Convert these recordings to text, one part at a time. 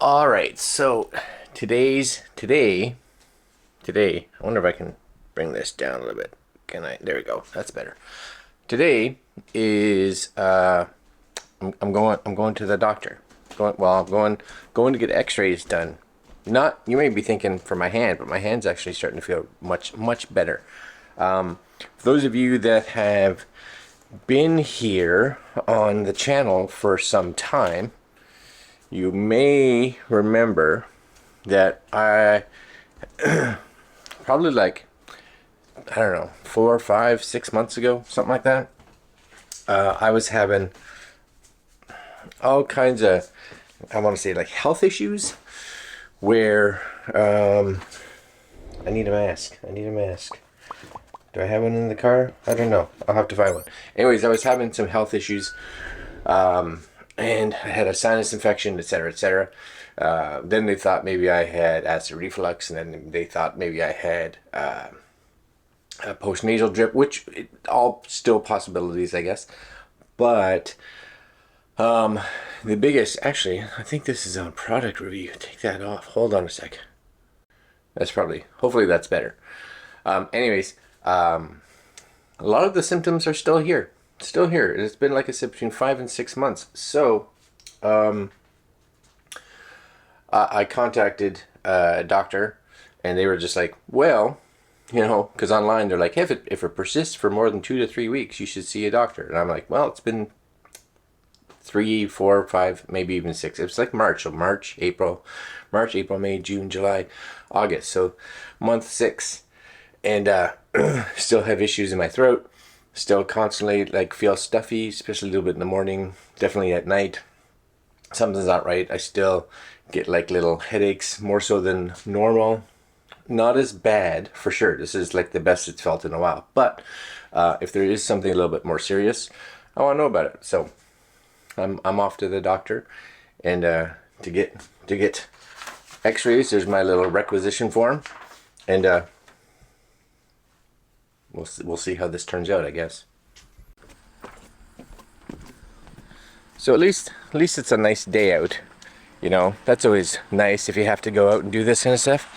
All right, so today, I wonder if I can bring this down a little bit. Can I? There we go. That's better. Today is I'm going to the doctor. I'm going to get X-rays done. Not, you may be thinking for my hand, but my hand's actually starting to feel much better. For those of you that have been here on the channel for some time, you may remember that I probably like, I don't know, 4, 5, 6 months ago, something like that. I was having all kinds of, I want to say, like health issues where I need a mask. Do I have one in the car? I don't know. I'll have to find one. Anyways, I was having some health issues. And I had a sinus infection, etc., etc. Then they thought maybe I had acid reflux, and then they thought maybe I had a postnasal drip, which all still possibilities, I guess. But the biggest, actually, I think this is on product review. Take that off. Hold on a sec. That's probably, hopefully that's better. Anyways, a lot of the symptoms are still here. It's been, like I said, between 5 and 6 months. So I contacted a doctor, and they were just like, well, you know, because online they're like, if it persists for more than 2 to 3 weeks, you should see a doctor. And I'm like, well, it's been 3, 4, 5, maybe even 6. It's like March, April, May, June, July, August. So month 6, and still have issues in my throat. Still constantly like feel stuffy, especially a little bit in the morning, definitely at night. Something's not right. I still get like little headaches, more so than normal. Not as bad, for sure. This is like the best it's felt in a while. But if there is something a little bit more serious, I want to know about it. So I'm off to the doctor, and to get X-rays. There's my little requisition form, and we'll see how this turns out, I guess. So at least it's a nice day out, you know. That's always nice if you have to go out and do this kind of stuff.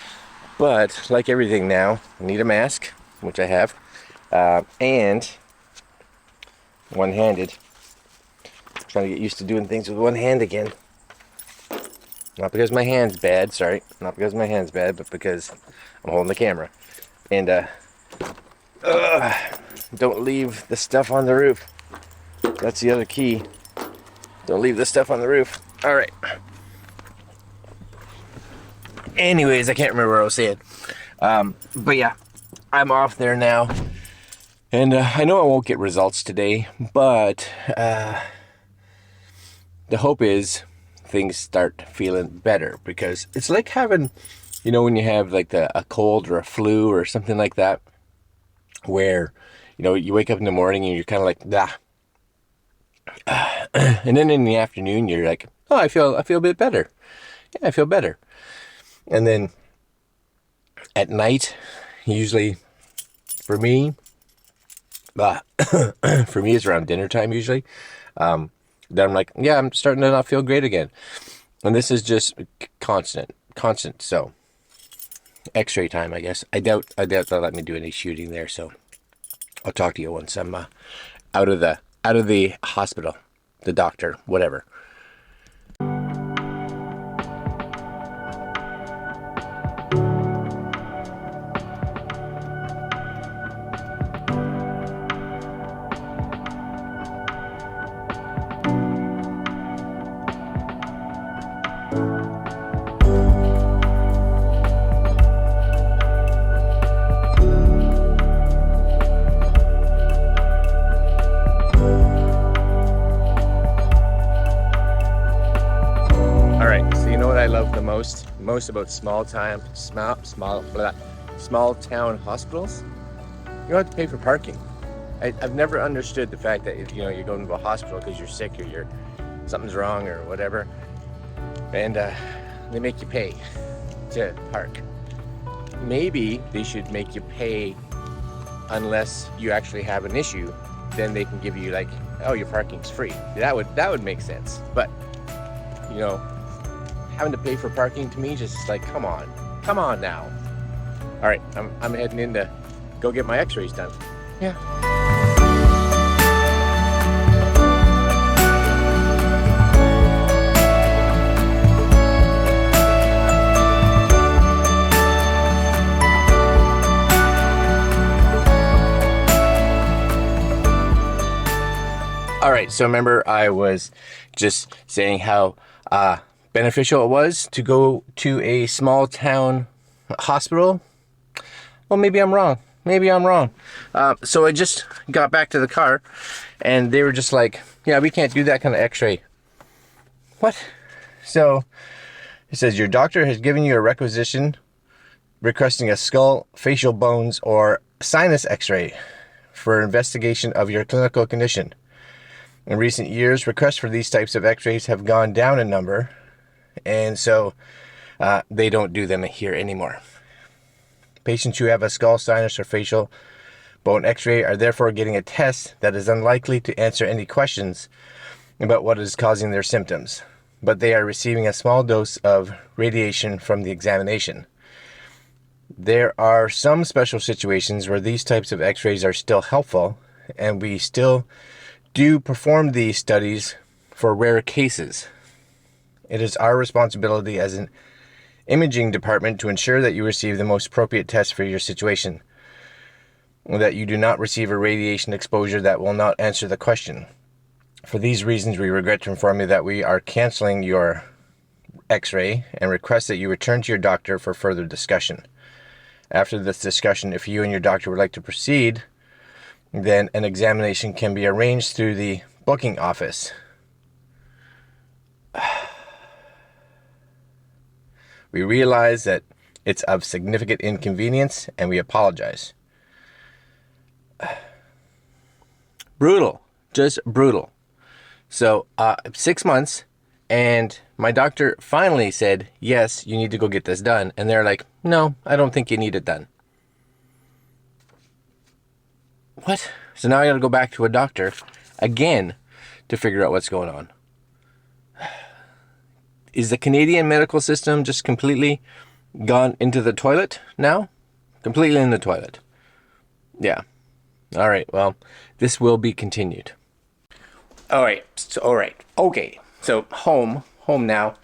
But like everything now, I need a mask, which I have, and one-handed. Trying to get used to doing things with one hand again. Not because my hand's bad, sorry. Not because my hand's bad, but because I'm holding the camera. And don't leave the stuff on the roof. That's the other key. Don't leave the stuff on the roof. Alright. Anyways, I can't remember what I was saying. But yeah, I'm off there now. And I know I won't get results today, but the hope is things start feeling better, because it's like having, you know, when you have like a cold or a flu or something like that, where, you know, you wake up in the morning and you're kind of like, nah. And then in the afternoon, you're like, oh, I feel a bit better. Yeah, I feel better. And then at night, usually for me, it's around dinner time usually. Then I'm like, yeah, I'm starting to not feel great again. And this is just constant. So X-ray time, I guess. I doubt they'll let me do any shooting there, so I'll talk to you once I'm out of the hospital, the doctor, whatever. I love the most about small town hospitals. You don't have to pay for parking. I've never understood the fact that, you know, you're going to a hospital because you're sick or something's wrong or whatever, and they make you pay to park. Maybe they should make you pay unless you actually have an issue. Then they can give you like, oh, your parking's free. That would make sense. But, you know, having to pay for parking to me just like, come on now. All right, I'm heading in to go get my x-rays done. Yeah. All right, so remember I was just saying how beneficial it was to go to a small town hospital. Well, maybe I'm wrong. So I just got back to the car and they were just like, yeah, we can't do that kind of x-ray. What? So it says your doctor has given you a requisition requesting a skull, facial bones, or sinus x-ray for investigation of your clinical condition. In recent years, requests for these types of x-rays have gone down in number, and so they don't do them here anymore. Patients who have a skull, sinus, or facial bone x-ray are therefore getting a test that is unlikely to answer any questions about what is causing their symptoms, but they are receiving a small dose of radiation from the examination. There are some special situations where these types of x-rays are still helpful, and we still do perform these studies for rare cases. It is our responsibility as an imaging department to ensure that you receive the most appropriate test for your situation, and that you do not receive a radiation exposure that will not answer the question. For these reasons, we regret to inform you that we are canceling your x-ray and request that you return to your doctor for further discussion. After this discussion, if you and your doctor would like to proceed, then an examination can be arranged through the booking office. We realize that it's of significant inconvenience and we apologize. Brutal. Just brutal. So 6 months, and my doctor finally said, yes, you need to go get this done. And they're like, no, I don't think you need it done. What? So now I gotta go back to a doctor again to figure out what's going on. Is the Canadian medical system just completely gone into the toilet now? Completely in the toilet. Yeah. All right. Well, this will be continued. All right. Okay. So home now.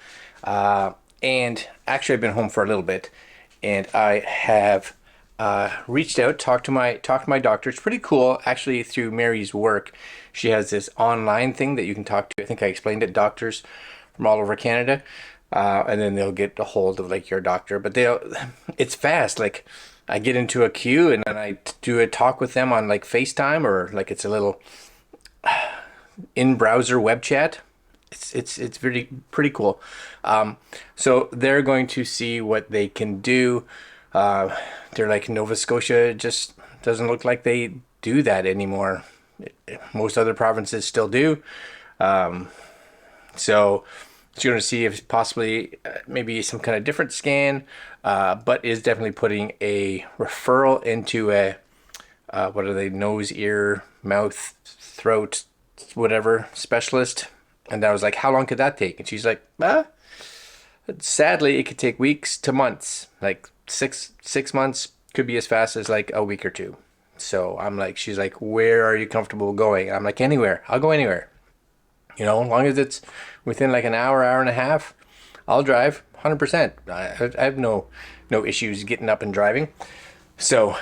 And actually I've been home for a little bit, and I have reached out, talked to my doctor. It's pretty cool, actually. Through Mary's work, she has this online thing that you can talk to. I think I explained it. Doctors from all over Canada, and then they'll get a hold of like your doctor. But it's fast. Like I get into a queue and then I do a talk with them on like FaceTime, or like it's a little in-browser web chat. It's pretty cool. So they're going to see what they can do. They're like, Nova Scotia just doesn't look like they do that anymore. Most other provinces still do. So it's going to see if possibly maybe some kind of different scan, but is definitely putting a referral into a what are they, nose, ear, mouth, throat, whatever specialist. And I was like, how long could that take? And she's like, sadly, it could take weeks to months. Like six months could be as fast as like a week or two. So I'm like, she's like, where are you comfortable going? I'm like, anywhere. I'll go anywhere. You know, as long as it's within like an hour and a half, I'll drive 100%. I have no issues getting up and driving. So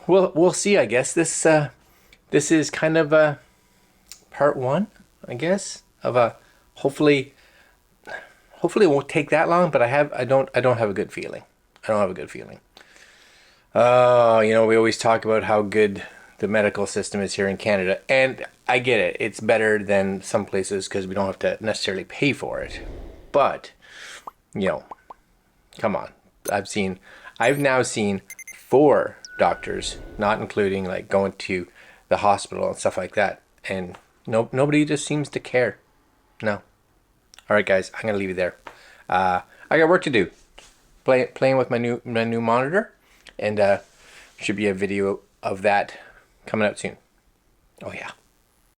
we'll see. I guess this is kind of a part one, I guess, of a hopefully it won't take that long. But I don't have a good feeling. I don't have a good feeling. You know, we always talk about how good the medical system is here in Canada, and I get it. It's better than some places because we don't have to necessarily pay for it. But, you know, come on. I've now seen 4 doctors, not including like going to the hospital and stuff like that. And nobody just seems to care. No. All right, guys, I'm going to leave you there. I got work to do. Playing with my new monitor, and should be a video of that coming out soon. Oh yeah.